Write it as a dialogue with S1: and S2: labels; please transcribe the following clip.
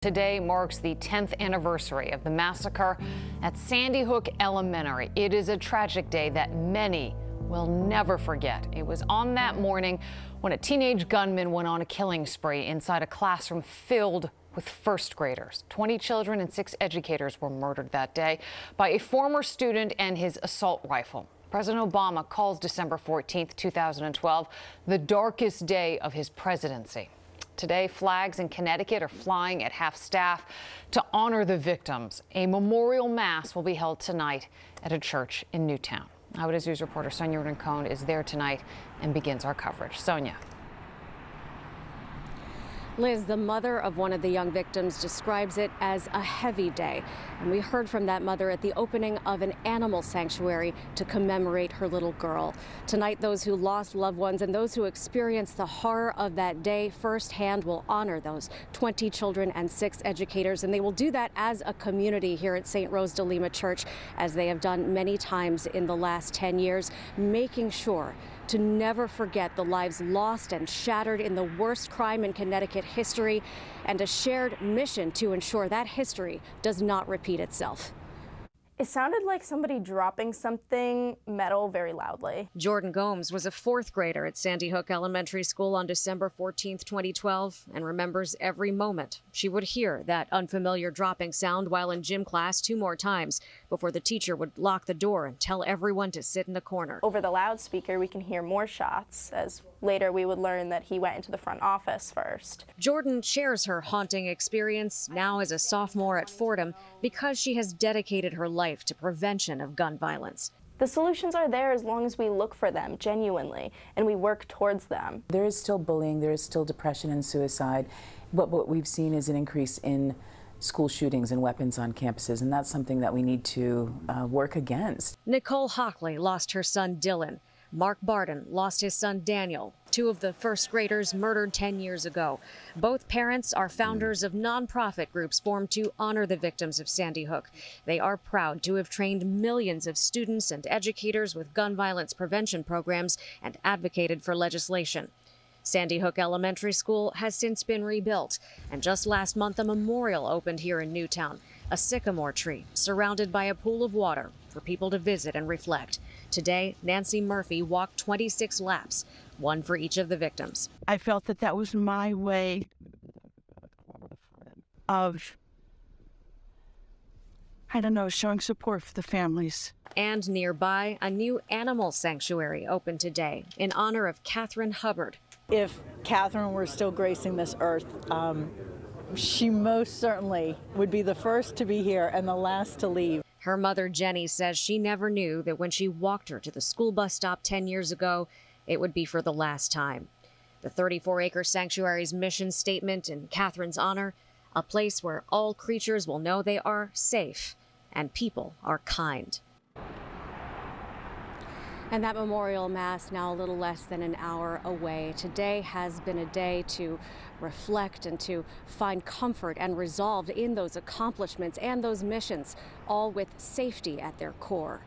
S1: Today marks the 10th anniversary of the massacre at Sandy Hook Elementary. It is a tragic day that many will never forget. It was on that morning when a teenage gunman went on a killing spree inside a classroom filled with first graders. 20 children and 6 educators were murdered that day by a former student and his assault rifle. President Obama calls December 14th, 2012, the darkest day of his presidency. Today, flags in Connecticut are flying at half-staff to honor the victims. A memorial mass will be held tonight at a church in Newtown. Eyewitness News reporter Sonia Rincon is there tonight and begins our coverage. Sonia.
S2: Liz, the mother of one of the young victims, describes it as a heavy day. And we heard from that mother at the opening of an animal sanctuary to commemorate her little girl. Tonight, those who lost loved ones and those who experienced the horror of that day firsthand will honor those 20 children and 6 educators. And they will do that as a community here at St. Rose de Lima Church, as they have done many times in the last 10 years, making sure to never forget the lives lost and shattered in the worst crime in Connecticut history, and a shared mission to ensure that history does not repeat itself.
S3: It sounded like somebody dropping something metal very loudly.
S2: Jordan Gomes was a 4th grader at Sandy Hook Elementary School on December 14th, 2012, and remembers every moment. She would hear that unfamiliar dropping sound while in gym class 2 more times before the teacher would lock the door and tell everyone to sit in the corner.
S3: Over the loudspeaker, we can hear more shots, as later we would learn that he went into the front office first.
S2: Jordan shares her haunting experience now as a sophomore at Fordham because she has dedicated her life to prevention of gun violence.
S3: The solutions are there as long as we look for them genuinely and we work towards them.
S4: There is still bullying, there is still depression and suicide, but what we've seen is an increase in school shootings and weapons on campuses, and that's something that we need to work against.
S2: Nicole Hockley lost her son Dylan. Mark Barden lost his son Daniel, 2 of the first graders murdered 10 years ago. Both parents are founders of nonprofit groups formed to honor the victims of Sandy Hook. They are proud to have trained millions of students and educators with gun violence prevention programs and advocated for legislation. Sandy Hook Elementary School has since been rebuilt, and just last month a memorial opened here in Newtown, a sycamore tree surrounded by a pool of water for people to visit and reflect. Today, Nancy Murphy walked 26 laps, 1 for each of the victims.
S5: I felt that that was my way of, showing support for the families.
S2: And nearby, a new animal sanctuary opened today in honor of Catherine Hubbard.
S6: If Catherine were still gracing this earth, she most certainly would be the first to be here and the last to leave.
S2: Her mother, Jenny, says she never knew that when she walked her to the school bus stop 10 years ago, it would be for the last time. The 34-acre sanctuary's mission statement in Catherine's honor, a place where all creatures will know they are safe and people are kind. And that memorial mass now a little less than an hour away. Today has been a day to reflect and to find comfort and resolve in those accomplishments and those missions, all with safety at their core.